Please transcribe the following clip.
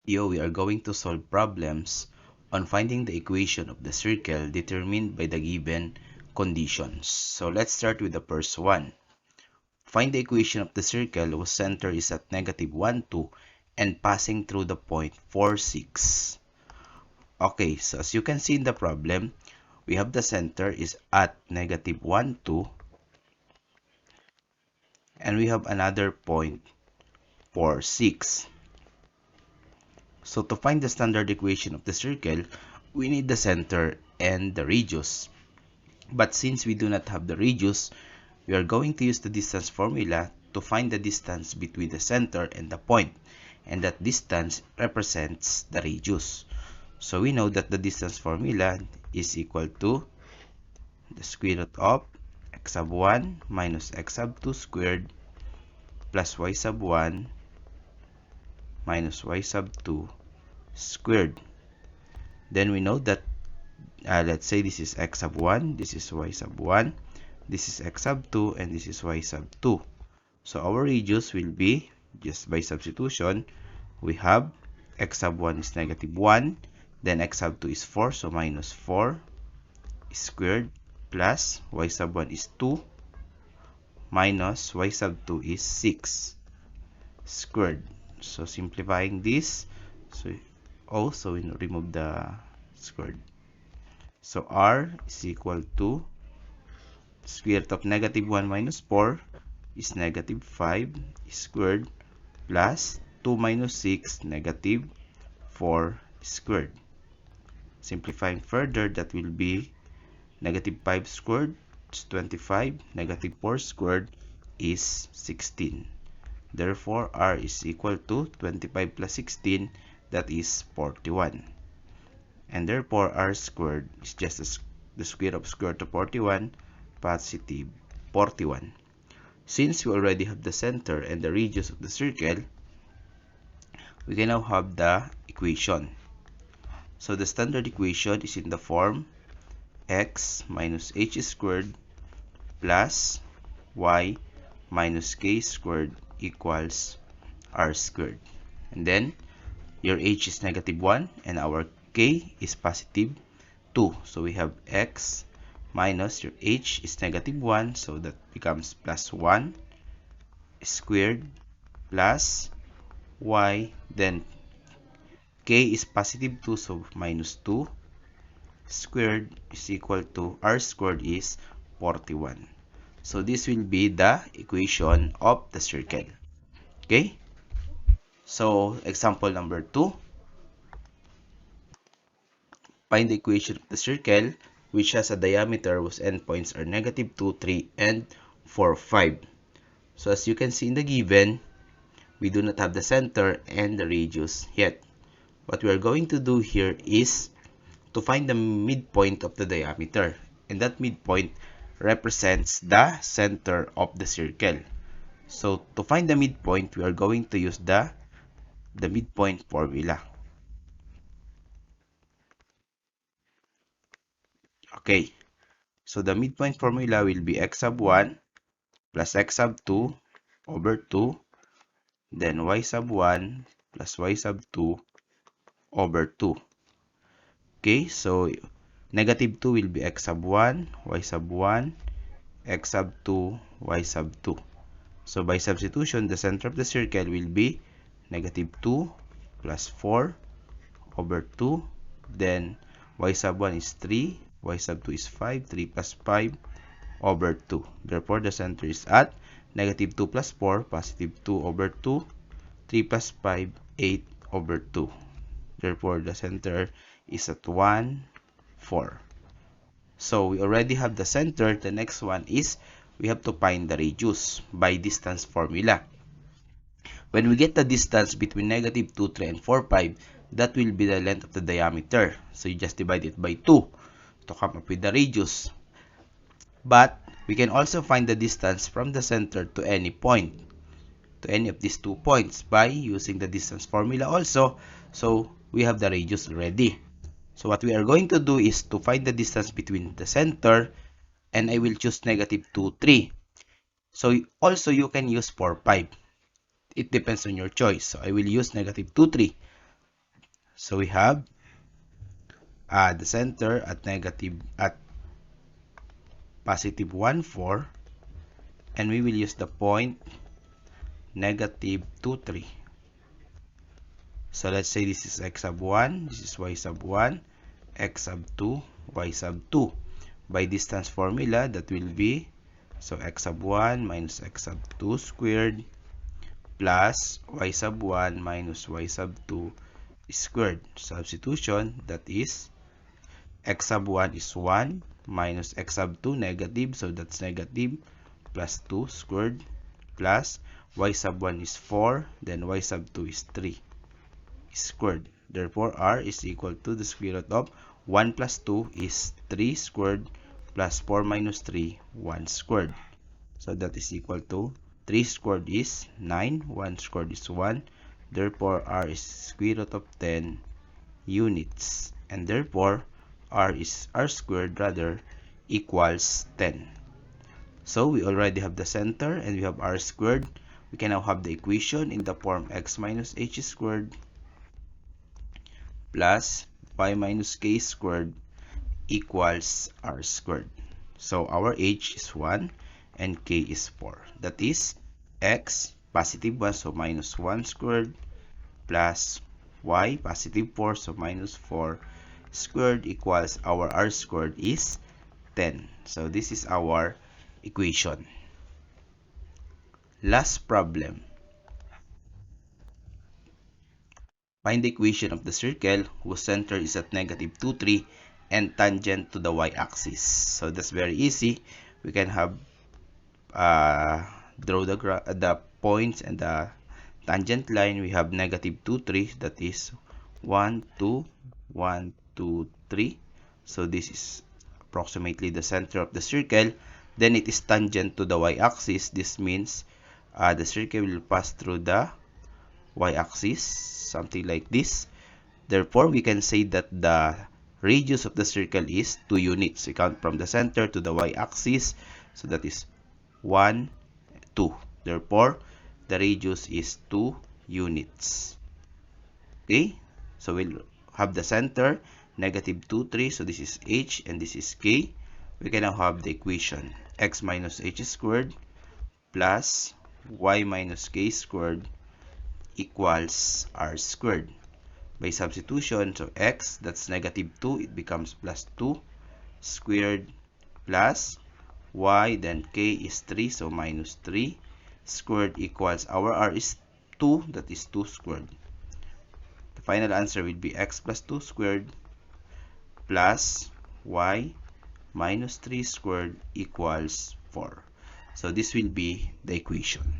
Here we are going to solve problems on finding the equation of the circle determined by the given conditions. So let's start with the first one. Find the equation of the circle whose center is at negative 1, 2 and passing through the point 4, 6. Okay, so as you can see in the problem, we have the center is at negative 1, 2 and we have another point 4, 6. So to find the standard equation of the circle, we need the center and the radius. But since we do not have the radius, we are going to use the distance formula to find the distance between the center and the point, and that distance represents the radius. So we know that the distance formula is equal to the square root of x sub 1 minus x sub 2 squared plus y sub 1 minus y sub 2 squared. Then we know that let's say this is x sub 1, this is y sub 1, this is x sub 2, and this is y sub 2. So our radius will be, just by substitution, we have x sub 1 is negative 1, then x sub 2 is 4, so minus 4 squared plus y sub 1 is 2 minus y sub 2 is 6 squared. So simplifying this, so also we remove the squared. So r is equal to square root of negative 1 minus 4 is negative 5 squared plus 2 minus 6 negative 4 squared. Simplifying further, that will be negative 5 squared is 25, negative 4 squared is 16. Therefore, r is equal to 25 plus 16, that is 41. And therefore, r squared is just the square of square root of 41, positive 41. Since we already have the center and the radius of the circle, we can now have the equation. So the standard equation is in the form x minus h squared plus y minus k squared equals r squared. And then your h is negative 1 and our k is positive 2. So we have x minus your h is negative 1, so that becomes plus 1 squared plus y, then k is positive 2, so minus 2 squared is equal to r squared is 41. So this will be the equation of the circle. Okay? So example number 2. Find the equation of the circle which has a diameter whose endpoints are negative 2, 3, and 4, 5. So as you can see in the given, we do not have the center and the radius yet. What we are going to do here is to find the midpoint of the diameter, and that midpoint represents the center of the circle. So to find the midpoint, we are going to use the midpoint formula. Okay, so the midpoint formula will be x sub 1 plus x sub 2 over 2, then y sub 1 plus y sub 2 over 2. Okay, so negative 2 will be x sub 1, y sub 1, x sub 2, y sub 2. So by substitution, the center of the circle will be negative 2 plus 4 over 2. Then y sub 1 is 3, y sub 2 is 5, 3 plus 5 over 2. Therefore, the center is at negative 2 plus 4, positive 2 over 2, 3 plus 5, 8 over 2. Therefore, the center is at 1, 4. So we already have the center. The next one is we have to find the radius by distance formula. When we get the distance between negative 2, 3, and 4, 5, that will be the length of the diameter. So you just divide it by 2 to come up with the radius. But we can also find the distance from the center to any point, to any of these 2 points, by using the distance formula also. So we have the radius already. So what we are going to do is to find the distance between the center, and I will choose negative 2, 3. So also you can use 4, 5. It depends on your choice. So I will use negative 2, 3. So we have the center at positive 1, 4, and we will use the point negative 2, 3. So let's say this is x sub 1, this is y sub 1, x sub 2, y sub 2. By distance formula, that will be, so x sub 1 minus x sub 2 squared plus y sub 1 minus y sub 2 squared. Substitution, that is x sub 1 is 1 minus x sub 2 negative, so that's negative, plus 2 squared plus y sub 1 is 4, then y sub 2 is 3 squared. Therefore, r is equal to the square root of 1 plus 2 is 3 squared plus 4 minus 3, 1 squared. So that is equal to 3 squared is 9, 1 squared is 1. Therefore, r is square root of 10 units. And therefore, r squared rather equals 10. So we already have the center and we have r squared. We can now have the equation in the form x minus h squared plus y minus k squared equals r squared. So our h is 1 and k is 4. That is x positive 1, so minus 1 squared plus y positive 4, so minus 4 squared equals our r squared is 10. So this is our equation. Last problem. Find the equation of the circle whose center is at negative 2, 3 and tangent to the y-axis. So that's very easy. We can have draw the points and the tangent line. We have negative 2, 3. That is 1, 2, 1, 2, 3. So this is approximately the center of the circle. Then it is tangent to the y-axis. This means the circle will pass through the y-axis, something like this. Therefore, we can say that the radius of the circle is 2 units. We count from the center to the y-axis. So that is 1, 2. Therefore, the radius is 2 units. Okay, so we'll have the center negative 2, 3. So this is h and this is k. We can now have the equation x minus h squared plus y minus k squared equals r squared. By substitution, so x, that's negative 2, it becomes plus 2 squared plus y, then k is 3, so minus 3 squared equals our r is 2, that is 2 squared. The final answer will be x plus 2 squared plus y minus 3 squared equals 4. So this will be the equation.